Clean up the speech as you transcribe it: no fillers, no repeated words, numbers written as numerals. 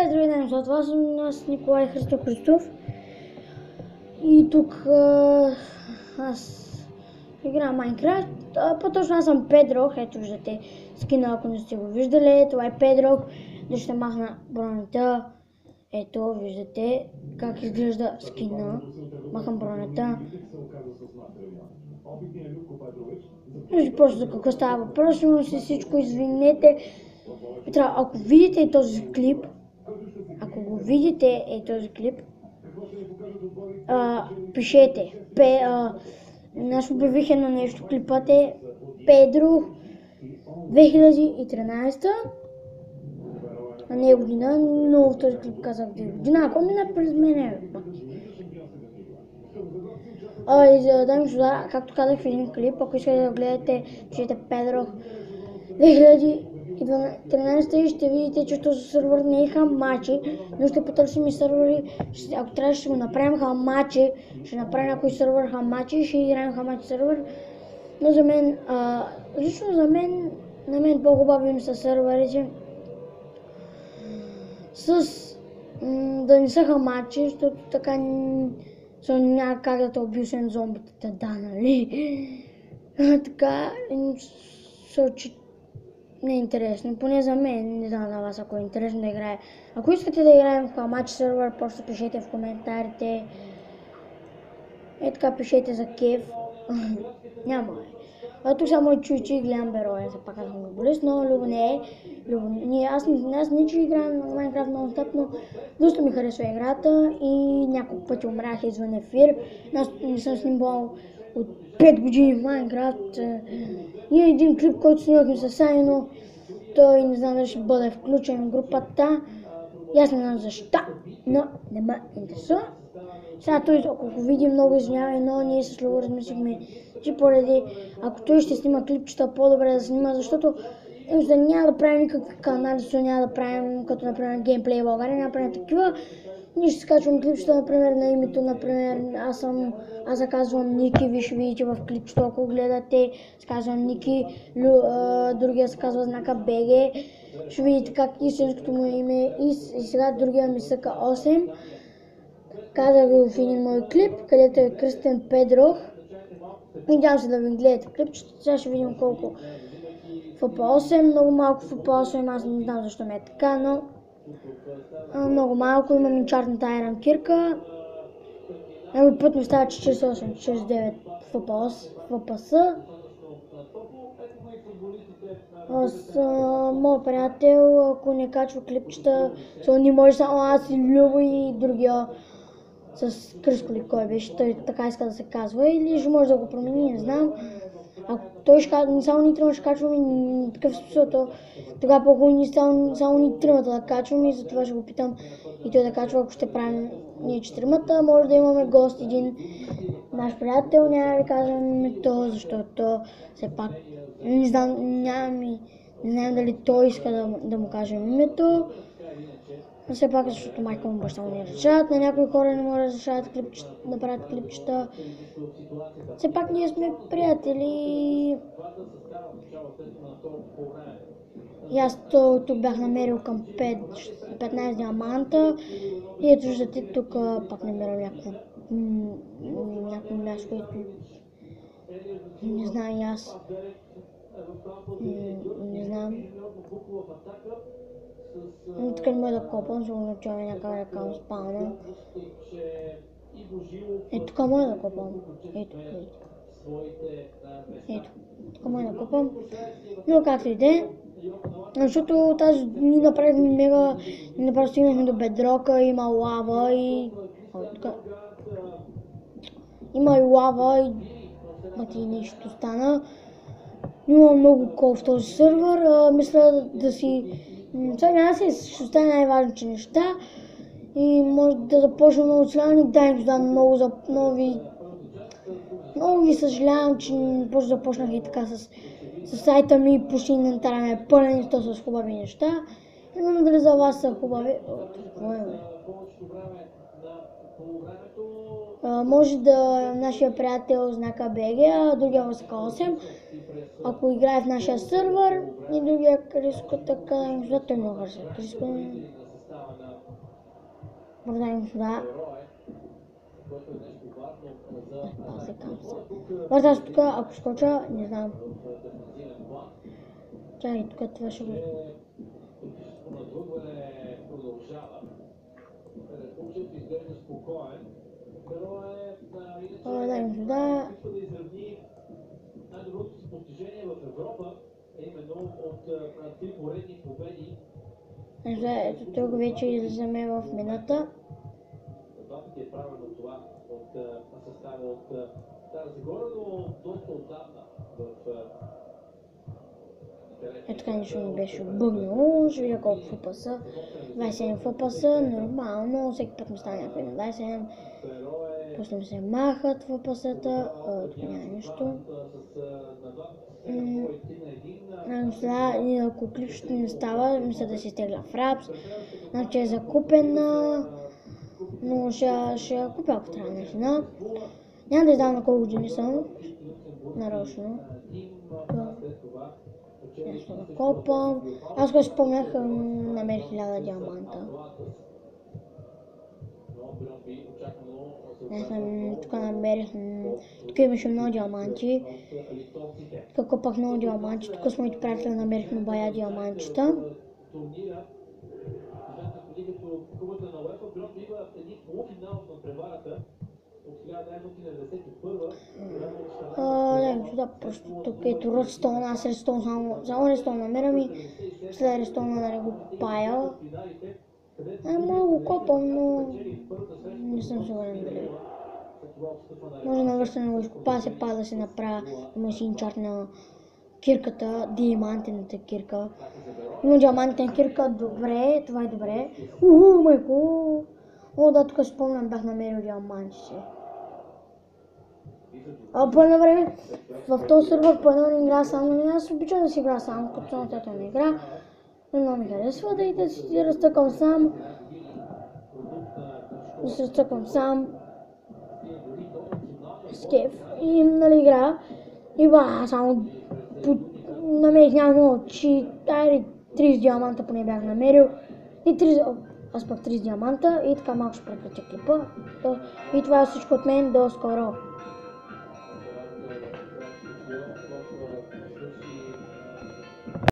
Така, здравей ден, за това съм аз Николай Христов. И тук аз играя Майнкрафт. По-точно аз съм Педрох, ето виждате скина, ако не сте го виждали. Това е Педрох, да ще махна бронята. Ето виждате как изглежда скина. Махам бронята. Вижте просто за какво става въпрос, но си всичко извинете. Ако видите този клип, пишете. Аз обявих едно нещо, клипът е Педро 2013. На нея година, но в този клип казах 2 година, ако мина през мене. И за да ми сюда, както казах в един клип, ако искате да гледате, пишете Педро 2013 и ще видите, че този сервер не е хамачи, но ще потърсим и сервери. Ако трябва ще го направим хамачи, ще направим някой сервер хамачи и ще играем хамачи сервер. Но за мен, лично за мен, на мен по-хубаво им са серверите да не са хамачи, защото така няма как да те убил освен зомбитата, да, нали? Така не е интересно, поне за мен, не знам за вас, ако е интересно да играе. Ако искате да играем в хамачи сервер, просто пишете в коментарите. Така пишете за кеф. Няма. Тук само чуйчи гледам бероя, за пак аз съм го болест, но Любо не е. Аз не че играя на Майнкрафт нон-стоп, но доста ми харесва играта и няколко пъти умрях извън ефир. Аз не съм снимал от 5 години в Майнкрафт. И един клип, който снимахме с Сай, но той не знам дали ще бъде включен в групата. И аз не знам защо, но не ме интересува. Сега той, ако го види, много извинявай, но ние с Любо размислихме, че поради, ако той ще снима клипчета, по-добре да снима, защото няма да правим никакви канали, няма да правим, като например геймплей в България, няма да правим такива. Ние ще скачвам клипчета, например, на името, например, аз заказвам Ники, вие ще видите в клипчето, ако гледате, казвам Ники, другия се казва знака БГ, ще видите как истинското му име и сега другия ми съка 8. Казах ви в един мой клип, където е Кръстен Педрох. Надявам се да ви гледате клипчето, сега ще видим колко FP8, много малко FP8, аз не знам защо ме е така, но много малко, имам инчартната Iron кирка. Някой път ми става 48-49 FPS. Моят приятел, ако не качва клипчета, не може само аз и Любо и другия с Кръско ли кой беше, той така иска да се казва, или ще може да го промени, не знам. Ако той само ни трима ще качваме такъв смисъл, тогава по-хубаво само ни тримата да качваме и затова ще го питам и той да качва, ако ще правим ние 4-мата, може да имаме гост един наш приятел, няма да кажем името, защото все пак не знам дали той иска да му кажем името. Все пак, защото майка му баща му не решават, на някои хора не могат да решават да правят клипчета. Все пак ние сме приятели. И аз тук бях намерил към 15 диаманта. И ето виждате, тук пак намерил някакво място, което не знам и аз. Не знам. Тук не мога да копам, сигурно че е някъде към спавна. Тук мога да копам. Тук мога да копам. Но както и да е. Защото тази ни направихме мега, стигнахме до бедрока, има лава и... Има и лава и нещо стана. Има много кол в този сервер, мисля да си... Сега няма ще остане най-важните неща и може да започнем много оцеляване. Дай ми много за нови... Много ви съжалявам, че започнах и така с сайта ми и почти инвентаря ми е пълен и то с хубави неща. Не знам дали за вас са хубави. Може да нашия приятел знака БГ, а другия възка 8. Ако играе в нашия сервер и другия Криско, така, той много харесва. Криско Продадем сюда. Пази към са. Може аз тук, ако скоча, не знам. Чакай, тук това ще го... Продадем сюда. Най-доброто си постижение в Европа е именно от 3 поредни победи. Ето тук вече излизаме в мината. Два пъти е правилно това от състава от Стара Загора, но доста отдавна в Е така нищо не беше отбъгнало. Ще видя колко фупа са. 27 фупа са, нормално. Всеки път ми стане някой на 27. После ми се махат фупасата. Тук няма нищо. Сега, ако клипчето не става, мисля да се изтегля в рапс. Значи е закупена. Но ще я купя, ако трябва наистина. Няма да издавам на колко години съм. Нарочно. Нещо да копам. Аз го спомнях, намерих 1000 диаманта. Тук намерих, тук имаше много диаманти. Тук копах много диаманти. Тук с моите приятели намерихме бая диамантчета. Дайме сюда просто тук ето редстоун, аз редстоун само редстоун намерям и след редстоуна да не го пая. Мога го копам, но не съм сигурен дали. Може навършване го изкопа, се пада да се направя, има си инчарт на кирката, диамантената кирка. Има диамантена кирка, добре, това е добре. Майко! О, да, тук спомням, бях намерил диамантите. По едно време в този сервер по едно не игра само, но аз обичам да си игра само, като самостоятелна игра. Много ми харесва да си разтъкам сам. Да се разтъкам сам. С кеф. И нали игра. И само намерих много, че 30 диаманта поне бях намерил. И 30... Аз пък 30 диаманта и така малко ще прекратя клипа. И това е всичко от мен, до скоро.